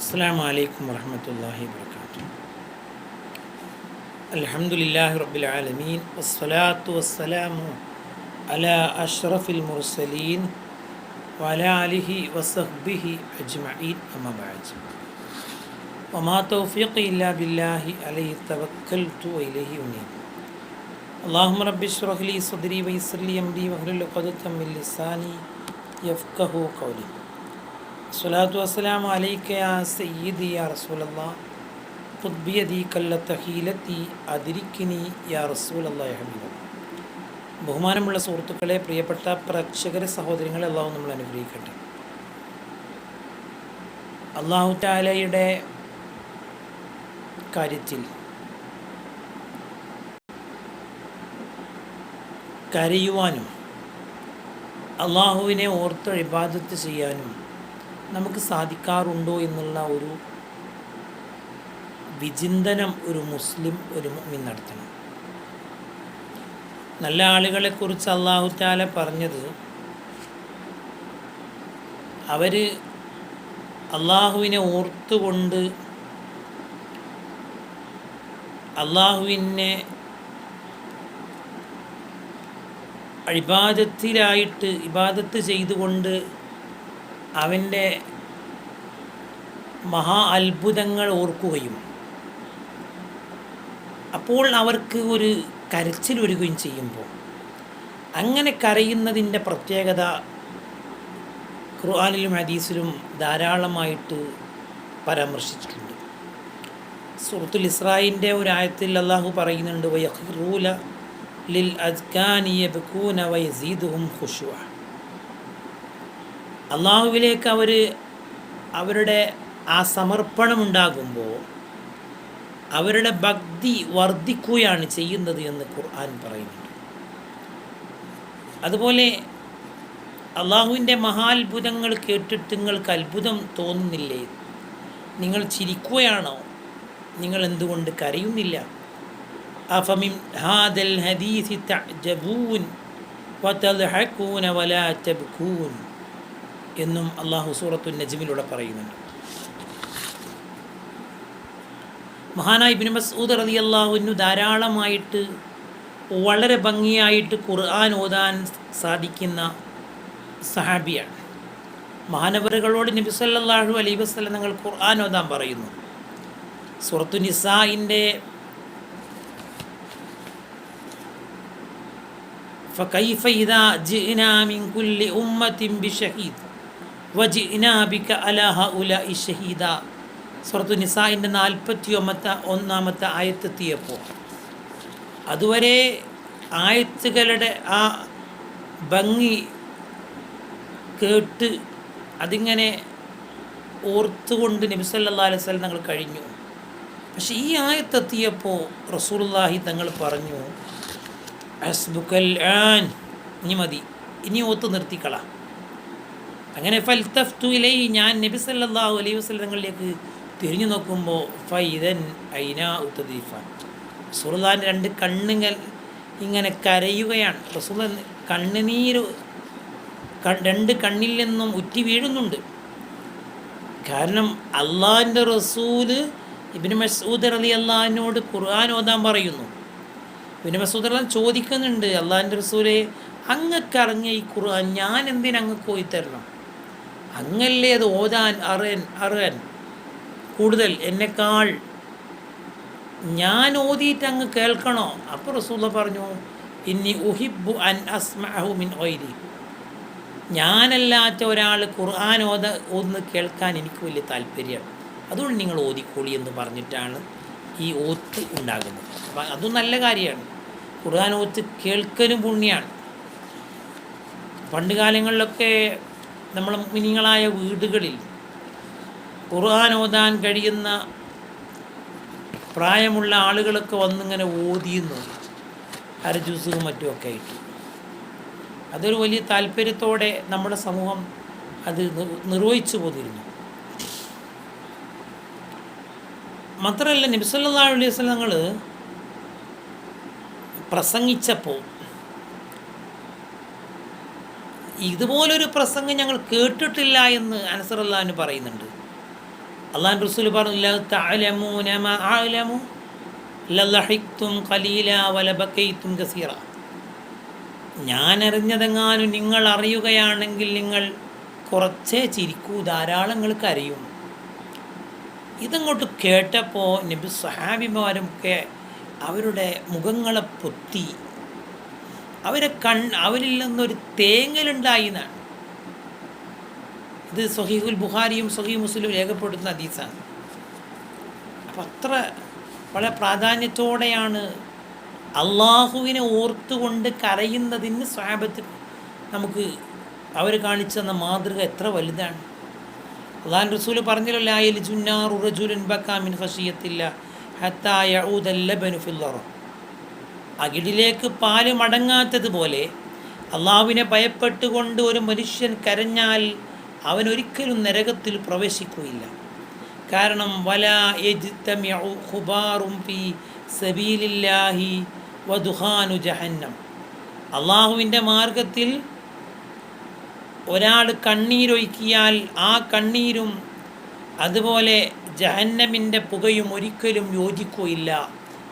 അസ്സലാമു അലൈക്കും വറഹ്മത്തുള്ളാഹി വബറകാതുഹു. അൽഹംദുലില്ലാഹി റബ്ബിൽ ആലമീൻ വസ്സലാത്തു വസ്സലാമു അലാ അഷ്റഫിൽ മുർസലീൻ വഅലാ ആലിഹി വസഹ്ബിഹി അജ്മഈൻ അമ്മാ ബഅദ്. വമാ തൗഫീഖി ഇല്ലാ ബില്ലാഹി അലൈഹി തവക്കൽതു വഇലൈഹി ഉനീബ്. അല്ലാഹുമ്മ റബ്ബി ഇശ്റഹ് ലി സദ്രി വയസ്സിർ ലി അംരി വഹ്ലുൽ ഉഖ്ദതം മിൻ ലിസാനി യഫ്ഖഹു ഖൗലി. സ്വലാത്തു വസ്സലാമു അലൈക യാ സയ്യിദി യാ റസൂലല്ലാഹ് ഖുദ് ബിയദി കല്ലത ഹീലതി അദ്രിക്നി യാ റസൂലല്ലാഹി യാ ഹബീബല്ലാഹ്. ബഹുമാനമുള്ള സുഹൃത്തുക്കളെ, പ്രിയപ്പെട്ട പ്രേക്ഷകരെ, സഹോദരങ്ങളെ, അള്ളാഹു നമ്മൾ അനുഗ്രഹിക്കട്ടെ. അള്ളാഹു തആലയുടെ കാര്യത്തിൽ കരയുവാനും അള്ളാഹുവിനെ ഓർത്ത് ഇബാദത്ത് ചെയ്യാനും നമുക്ക് സാധിക്കാറുണ്ടോ എന്നുള്ള ഒരു വിചിന്തനം ഒരു മുസ്ലിം, ഒരു മുഅ്മിൻ നടത്തണം. നല്ല ആളുകളെക്കുറിച്ച് അല്ലാഹു തആല പറഞ്ഞത്, അവർ അള്ളാഹുവിനെ ഓർത്തുകൊണ്ട് അള്ളാഹുവിനെ ഇബാദത്ത് ചെയ്തുകൊണ്ട് അവൻ്റെ മഹാ അത്ഭുതങ്ങൾ ഓർക്കുകയും അപ്പോൾ അവർക്ക് ഒരു കരച്ചിൽ വരികയും ചെയ്യുമ്പോൾ, അങ്ങനെ കരയുന്നതിൻ്റെ പ്രത്യേകത ഖുർആനിലും ഹദീസിലും ധാരാളമായിട്ട് പരാമർശിച്ചിട്ടുണ്ട്. സൂറത്തുൽ ഇസ്രായിൻ്റെ ഒരു ആയത്തിൽ അല്ലാഹു പറയുന്നുണ്ട്, വയഖ്റൂല ലിൽ അദ്കാനി യബ്കൂന വയസീദുഹും ഖുശൂഅ. അള്ളാഹുവിലേക്ക് അവരുടെ ആ സമർപ്പണമുണ്ടാകുമ്പോൾ അവരുടെ ഭക്തി വർദ്ധിക്കുകയാണ് ചെയ്യുന്നത് എന്ന് ഖുർആൻ പറയുന്നുണ്ട്. അതുപോലെ അള്ളാഹുവിൻ്റെ മഹാത്ഭുതങ്ങൾ കേട്ടിട്ട് നിങ്ങൾക്ക് അത്ഭുതം തോന്നുന്നില്ലേ? നിങ്ങൾ ചിരിക്കുകയാണോ? നിങ്ങൾ എന്തുകൊണ്ട് കരയുന്നില്ല? അഫമിൻ ഹാദൽ ഹദീസി തഅജബൂൻ വതദ്ഹകൂന വലാ തബ്കൂൻ എന്നും അള്ളാഹു സൂറത്തുൻ നജ്മിലൂടെ പറയുന്നുണ്ട്. മഹാനായ ഇബ്നു മസ്ഊദ് റളിയല്ലാഹു അൻഹു ധാരാളമായിട്ട് വളരെ ഭംഗിയായിട്ട് ഖുർആൻ ഓതാൻ സാധിക്കുന്ന സഹാബിയാണ്. മഹാനവറുകളോട് നബി സല്ലല്ലാഹു അലൈഹി വസല്ലം തങ്ങൾ ഖുർആൻ ഓതാൻ പറയുന്നു. സൂറത്തു നിസാഇൻ്റെ ഫകൈഫ ഇദാ ജിഅനാ മിൻ കുല്ലി ഉമ്മത്തിൻ ബിശഹീദ് വജിഅനാ ബിക അലാ ഹഉലാഇ ഷഹീദ. സൂറത്തു നിസാഇൻ്റെ 41 ആയത്തെത്തിയപ്പോൾ, അതുവരെ ആയത്തുകളുടെ ആ ഭംഗി കേട്ട് അതിങ്ങനെ ഓർത്തുകൊണ്ട് നബി സല്ലല്ലാഹു അലൈഹി വസല്ലം തങ്ങൾ കഴിഞ്ഞു. പക്ഷേ ഈ ആയത്തെത്തിയപ്പോൾ റസൂലുള്ളാഹി തങ്ങൾ പറഞ്ഞു, ഹസ്ബുക്കൽ ആൻ, ഇനി മതി, ഇനി ഓത്ത് നിർത്തിക്കള. അങ്ങനെ ഫൽതഫ്തു ഇലൈഹി, ഞാൻ നബി സല്ലല്ലാഹു അലൈഹി വസല്ലം തങ്ങളിലേക്ക് തിരിഞ്ഞു നോക്കുമ്പോൾ ഫൈദൻ ഐനാ ഉത്തദീഫാൻ, റസൂലുള്ളാഹിൻ്റെ 2 കണ്ണുകൾ ഇങ്ങനെ കരയുകയാണ്. റസൂൽ കണ്ണുനീര് 2 കണ്ണിൽ നിന്നും ഉറ്റി വീഴുന്നുണ്ട്. കാരണം അള്ളാഹിൻ്റെ റസൂല് ഇബ്നു മസ്ഊദ് റളിയല്ലാഹു അൻഹുവോട് ഖുർആൻ ഓതാൻ പറയുന്നു. ഇബ്നു മസ്ഊദ് റളിയല്ലാഹു ചോദിക്കുന്നുണ്ട്, അള്ളാഹിൻ്റെ റസൂലെ, അങ്ങക്കറിഞ്ഞ ഈ ഖുർആൻ ഞാൻ എന്തിന് അങ്ങക്ക് പോയിത്തരണം? അങ്ങല്ലേ അത് ഓതാൻ അറിയാൻ കൂടുതൽ എന്നെക്കാൾ, ഞാൻ ഓതിയിട്ട് അങ്ങ് കേൾക്കണോ? അപ്പോൾ റസൂലുള്ളാഹി പറഞ്ഞു, ഇന്നി ഉഹിബ്ബു അൻ അസ്മഅഹു മിൻ ഗൈരി, ഞാനല്ലാത്ത ഒരാൾ ഖുർആൻ ഓതുന്നത് കേൾക്കാൻ എനിക്ക് വലിയ താല്പര്യമാണ്, അതുകൊണ്ട് നിങ്ങൾ ഓതിക്കോളി എന്ന് പറഞ്ഞിട്ടാണ് ഈ ഓത്ത് ഉണ്ടാകുന്നത്. അപ്പം അതും നല്ല കാര്യമാണ്. ഖുർആൻ ഓത്ത് കേൾക്കലും പുണ്യമാണ്. പണ്ട് കാലങ്ങളിലൊക്കെ നമ്മളെ മുഅ്മിനീങ്ങളായ വീടുകളിൽ ഖുർആൻ ഓതാൻ കഴിയുന്ന പ്രായമുള്ള ആളുകളൊക്കെ വന്നിങ്ങനെ ഓതിയുന്നു, അരജൂസും മറ്റുമൊക്കെ ആയിട്ട്. അതൊരു വലിയ താല്പര്യത്തോടെ നമ്മുടെ സമൂഹം അത് നിർവഹിച്ചു പോന്നിരുന്നു. മാത്രമല്ല, നബി സല്ലല്ലാഹു അലൈഹി വസല്ലം തങ്ങൾ പ്രസംഗിച്ചപ്പോൾ ഇതുപോലൊരു പ്രസംഗം ഞങ്ങൾ കേട്ടിട്ടില്ല എന്ന് അനസ് റളിയല്ലാഹു അൻഹു പറയുന്നുണ്ട്. അള്ളാഹു റസൂൽ പറഞ്ഞു ലൗ തഅലമൂന മാ അഅലമു ലളഹിഖ്തും ഖലീലാ വലബകൈതും കസീറ. ഞാൻ അറിഞ്ഞതെങ്ങാനും നിങ്ങൾ അറിയുകയാണെങ്കിൽ നിങ്ങൾ കുറച്ചേ ചിരിക്കൂ, ധാരാളം നിങ്ങൾ കരയും. ഇതങ്ങോട്ട് കേട്ടപ്പോൾ നബി സ്വഹാബിമാരൊക്കെ അവരുടെ മുഖങ്ങളെ പൊത്തി, അവരിൽ നിന്നൊരു തേങ്ങലുണ്ടായി എന്നാണ്. ഇത് സ്വഹീഹുൽ ബുഖാരിയും സ്വഹീഹ് മുസ്ലിം രേഖപ്പെടുത്തുന്ന ഹദീസാണ്. അപ്പം അത്ര വളരെ പ്രാധാന്യത്തോടെയാണ് അള്ളാഹുവിനെ ഓർത്തുകൊണ്ട് കരയുന്നതിന് സ്വഹാബത്ത് നമുക്ക് അവർ കാണിച്ചു തന്ന മാതൃക എത്ര വലുതാണ്. അള്ളാഹു റസൂൽ പറഞ്ഞല്ലോ, ലാ യൽജുന്നാറു റജുലുൻ ബകാ മിൻ ഖശിയത്തില്ലാ ഹത്താ യഊദൽ ലബനു ഫിൽ അർദ്. അകിടിലേക്ക് പാല് മടങ്ങാത്തതുപോലെ അള്ളാഹുവിനെ ഭയപ്പെട്ടുകൊണ്ട് ഒരു മനുഷ്യൻ കരഞ്ഞാൽ അവനൊരിക്കലും നരകത്തിൽ പ്രവേശിക്കുകയില്ല. കാരണം വലാ യജ്തമിഉ ഖുബാറും ഫീ സബീലില്ലാഹി വദുഖാനു ജഹന്നം. അള്ളാഹുവിൻ്റെ മാർഗത്തിൽ ഒരാൾ കണ്ണീരൊഴുക്കിയാൽ ആ കണ്ണീരും അതുപോലെ ജഹന്നമിൻ്റെ പുകയും ഒരിക്കലും യോജിക്കുകയില്ല.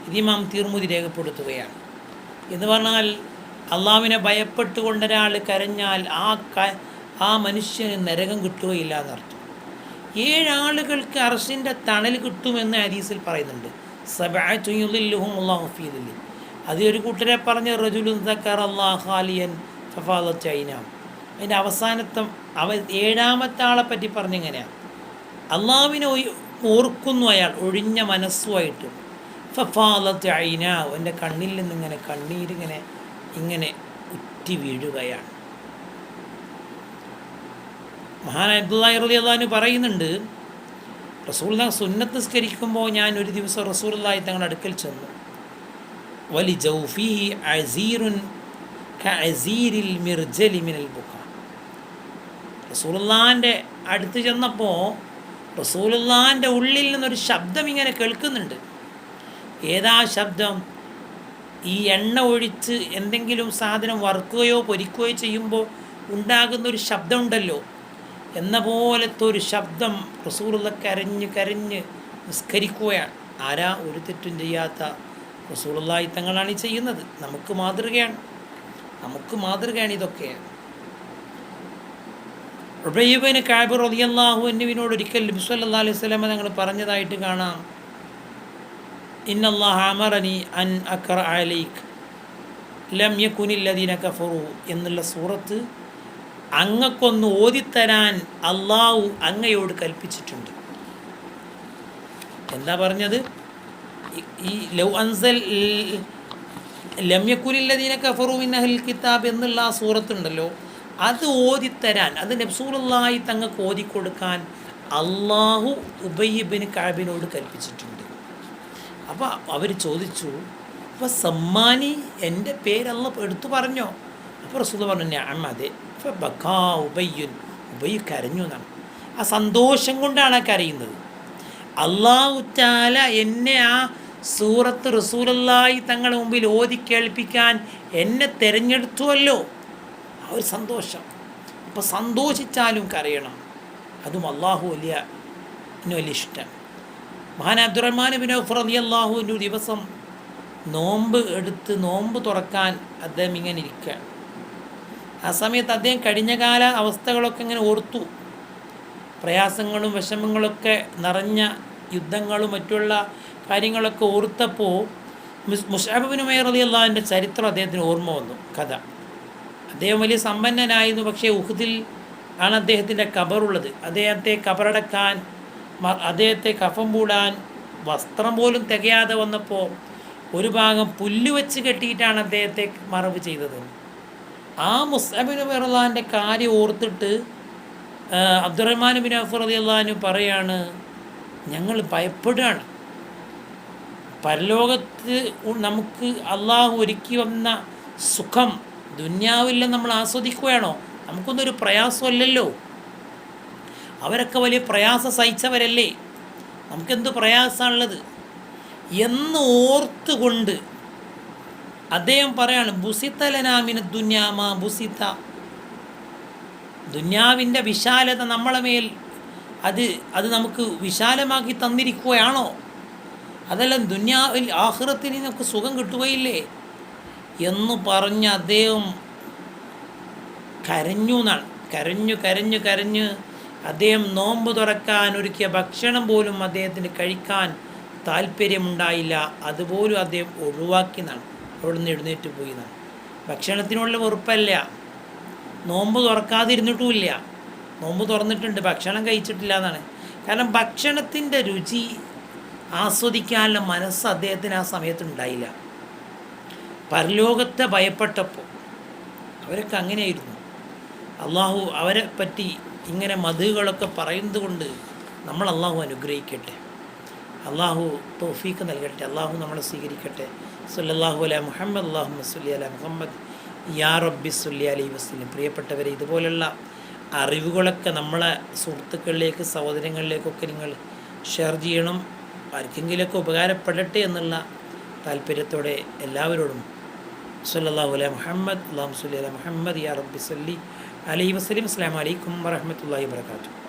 ഇത് ഇമാം തിർമുദി രേഖപ്പെടുത്തുകയാണ്. എന്ന് പറഞ്ഞാൽ അള്ളാഹുവിനെ ഭയപ്പെട്ടുകൊണ്ടൊരാൾ കരഞ്ഞാൽ ആ മനുഷ്യന് നരകം കിട്ടുകയില്ല എന്നർത്ഥം. 7 ആളുകൾക്ക് അർശിൻ്റെ തണൽ കിട്ടുമെന്ന് ഹദീസിൽ പറയുന്നുണ്ട്. സബഅത്തുൻ യുളില്ലുഹുമുല്ലാഹു ഫീ ദില്ലി. അതിലൊരു കൂട്ടരെ പറഞ്ഞ റജുലുൻ ദക്കറല്ലാഹ ഖാലിയൻ ഫഫാദത്ത് ഐനാഹു. അതിൻ്റെ അവസാനത്തെ 7ാമത്തെ ആളെ പറ്റി പറഞ്ഞെങ്ങനെയാണ്? അള്ളാഹുവിനെ ഓർക്കുന്നു അയാൾ ഒഴിഞ്ഞ മനസ്സുമായിട്ട്. ഫഫാദത്ത് ഐനാഹു, എൻ്റെ കണ്ണിൽ നിന്നിങ്ങനെ കണ്ണീരിങ്ങനെ ഉറ്റി വീഴുകയാണ്. മഹാനായ അബ്ദുല്ലാഹി റളിയല്ലാഹു അൻഹു പറയുന്നുണ്ട്, റസൂലുള്ളാഹി സുന്നത്ത് നിസ്കരിക്കുമ്പോൾ ഞാൻ ഒരു ദിവസം റസൂലുള്ളാഹി തങ്ങളുടെ അടുക്കൽ ചെന്നു. വലി ജൗഫിഹി അസീറുൻ കഅസീരിൽ മിർജലി മിനൽ ബുകാ. റസൂലുള്ളാഹിൻ്റെ അടുത്ത് ചെന്നപ്പോൾ റസൂലുള്ളാഹിൻ്റെ ഉള്ളിൽ നിന്നൊരു ശബ്ദം ഇങ്ങനെ കേൾക്കുന്നുണ്ട്. ഏതാ ശബ്ദം? ഈ എണ്ണ ഒഴിച്ച് എന്തെങ്കിലും സാധനം വറുക്കുകയോ പൊരിക്കുകയോ ചെയ്യുമ്പോൾ ഉണ്ടാകുന്നൊരു ശബ്ദമുണ്ടല്ലോ, എന്ന പോലത്തെ ഒരു ശബ്ദം റസൂലുള്ള കരഞ്ഞ് നിസ്കരിക്കുകയാണ്. ആരാ? ഒരു തെറ്റും ചെയ്യാത്ത റസൂലുള്ളാഹി തങ്ങളാണ് ഈ ചെയ്യുന്നത്. നമുക്ക് മാതൃകയാണ് ഇതൊക്കെ. ഉബയ്യ് ഇബ്നു കഅബ് റളിയല്ലാഹു അൻഹുവിനോട് ഒരിക്കൽ നബി സല്ലല്ലാഹു അലൈഹി വസല്ലം തങ്ങൾ പറഞ്ഞതായിട്ട് കാണാം, ഇന്നല്ലാഹ അമറനി അൻ അഖറ അലൈക ലം യകുനില്ലദീന കഫറു എന്നുള്ള സൂറത്ത് അങ്ങക്കൊന്ന് ഓതിത്തരാൻ അള്ളാഹു അങ്ങയോട് കൽപ്പിച്ചിട്ടുണ്ട്. എന്താ പറഞ്ഞത്? ഈ ലൗ അൻസൽ ലം യകുനില്ലദീന കഫറു മിൻ അഹ്ലിൽ കിതാബ് എന്നുള്ള ആ സൂറത്തുണ്ടല്ലോ, അത് ഓതിത്തരാൻ, അത് റസൂലുള്ളാഹി തങ്ങൾക്ക് ഓതിക്കൊടുക്കാൻ അള്ളാഹു ഉബയ്യ് ഇബ്നു കഅബിനോട് കൽപ്പിച്ചിട്ടുണ്ട്. അപ്പോൾ അവർ ചോദിച്ചു, അപ്പോൾ സമ്മാനി എൻ്റെ പേരല്ല എടുത്തു പറഞ്ഞോ? അപ്പോൾ റസൂൽ പറഞ്ഞു, നഅം, അതെ. ബക്കാ ഉബയ്യ് കരഞ്ഞു എന്നാണ്. ആ സന്തോഷം കൊണ്ടാണ് കരയുന്നത്. അല്ലാഹു തആല എന്നെ ആ സൂറത്ത് റസൂലുള്ളാഹി തങ്ങളുടെ മുമ്പിൽ ഓതി കേൾപ്പിക്കാൻ എന്നെ തിരഞ്ഞെടുത്തുവല്ലോ, ആ ഒരു സന്തോഷം. അപ്പോൾ സന്തോഷിച്ചാലും കരയണം. അതും അള്ളാഹു വലിയ ഇഷ്ടം. മഹാൻ അബ്ദുറഹ്മാൻ ഇബ്നു ഔഫ് റളിയല്ലാഹു അൻഹു ദിവസം നോമ്പ് തുറക്കാൻ അദ്ദേഹം ഇങ്ങനെ ഇരിക്കുക. ആ സമയത്ത് അദ്ദേഹം കഴിഞ്ഞകാല അവസ്ഥകളൊക്കെ ഇങ്ങനെ ഓർത്തു. പ്രയാസങ്ങളും വിഷമങ്ങളൊക്കെ നിറഞ്ഞ യുദ്ധങ്ങളും മറ്റുള്ള കാര്യങ്ങളൊക്കെ ഓർത്തപ്പോൾ മുസ്അബ് ഇബ്നു ഉമൈർ റളിയല്ലാഹുവിൻ്റെ ചരിത്രം അദ്ദേഹത്തിന് ഓർമ്മ വന്നു. കഥ. അദ്ദേഹം വലിയ സമ്പന്നനായിരുന്നു. പക്ഷേ ഉഹുദിൽ ആണ് അദ്ദേഹത്തിൻ്റെ ഖബറുള്ളത്. അദ്ദേഹത്തെ ഖബറടക്കാൻ, അദ്ദേഹത്തെ കഫം പൂടാൻ വസ്ത്രം പോലും തികയാതെ വന്നപ്പോൾ ഒരു ഭാഗം പുല്ല് വെച്ച് കെട്ടിയിട്ടാണ് അദ്ദേഹത്തെ മറവ് ചെയ്തത്. ആ മുസ്അബ് ഇബ്നു ഉമൈർ റളിയല്ലാഹുവിൻ്റെ കാര്യം ഓർത്തിട്ട് അബ്ദുറഹ്മാൻ ഇബ്നു ഔഫ് റളിയല്ലാഹു അൻഹു പറയാണ്, ഞങ്ങൾ ഭയപ്പെടുകയാണ്. പരലോകത്ത് നമുക്ക് അള്ളാഹു ഒരുക്കി വന്ന സുഖം ദുന്യാവിൽ നമ്മൾ ആസ്വദിക്കുകയാണോ? നമുക്കൊന്നൊരു പ്രയാസമല്ലല്ലോ. അവരൊക്കെ വലിയ പ്രയാസം സഹിച്ചവരല്ലേ, നമുക്കെന്ത് പ്രയാസമാണുള്ളത് എന്ന് ഓർത്തുകൊണ്ട് അദ്ദേഹം പറയാണ്, ബുസിത്ത ലനാമിന ദുന്യാമാ ബുസിത്ത. ദുന്യാവിൻ്റെ വിശാലത നമ്മളെ മേൽ അത് നമുക്ക് വിശാലമാക്കി തന്നിരിക്കുകയാണോ? അതെല്ലാം ദുനിയാവിൽ ആഖിറത്തിൽ നമുക്ക് സുഖം കിട്ടുകയില്ലേ എന്ന് പറഞ്ഞ് അദ്ദേഹം കരഞ്ഞു എന്നാണ്. കരഞ്ഞ് അദ്ദേഹം നോമ്പ് തുറക്കാൻ ഒരുക്കിയ ഭക്ഷണം പോലും അദ്ദേഹത്തിന് കഴിക്കാൻ താല്പര്യമുണ്ടായില്ല. അതുപോലും അദ്ദേഹം ഒഴിവാക്കി എന്നാണ്. അവിടെ നിന്ന് എഴുന്നേറ്റ് പോയി എന്നാണ്. ഭക്ഷണത്തിനുള്ള വെറുപ്പല്ല, നോമ്പ് തുറക്കാതിരുന്നിട്ടുമില്ല, നോമ്പ് തുറന്നിട്ടുണ്ട്, ഭക്ഷണം കഴിച്ചിട്ടില്ല എന്നാണ്. കാരണം ഭക്ഷണത്തിൻ്റെ രുചി ആസ്വദിക്കാനുള്ള മനസ്സ് അദ്ദേഹത്തിന് ആ സമയത്ത് ഉണ്ടായില്ല. പരലോകത്തെ ഭയപ്പെട്ടപ്പോൾ അവരൊക്കെ അങ്ങനെയായിരുന്നു. അള്ളാഹു അവരെ പറ്റി ഇങ്ങനെ മധുകളൊക്കെ പറയുന്നത് കൊണ്ട് നമ്മൾ അള്ളാഹു അനുഗ്രഹിക്കട്ടെ, അള്ളാഹു തൗഫീഖ് നൽകട്ടെ, അള്ളാഹു നമ്മളെ സ്വീകരിക്കട്ടെ. സല്ലല്ലാഹു അലാ മുഹമ്മദ് അല്ലാഹുമ്മ സ്വല്ലി അലാ മുഹമ്മദ് യാ റബ്ബി സ്വല്ലി അലൈഹി വസല്ലം. പ്രിയപ്പെട്ടവരെ, ഇതുപോലുള്ള അറിവുകളൊക്കെ നമ്മളെ സുഹൃത്തുക്കളിലേക്ക്, സഹോദരങ്ങളിലേക്കൊക്കെ നിങ്ങൾ ഷെയർ ചെയ്യണം. ആർക്കെങ്കിലുമൊക്കെ ഉപകാരപ്പെടട്ടെ എന്നുള്ള താല്പര്യത്തോടെ എല്ലാവരോടും സല്ലല്ലാഹു അലാ മുഹമ്മദ് അല്ലാഹുമ്മ സ്വല്ലി അലാ മുഹമ്മദ് യാ റബ്ബി സ്വല്ലി അലൈഹി വസല്ലം. അസ്സലാമു അലൈക്കും വറഹ്മത്തുള്ളാഹി വബറകാതുഹു.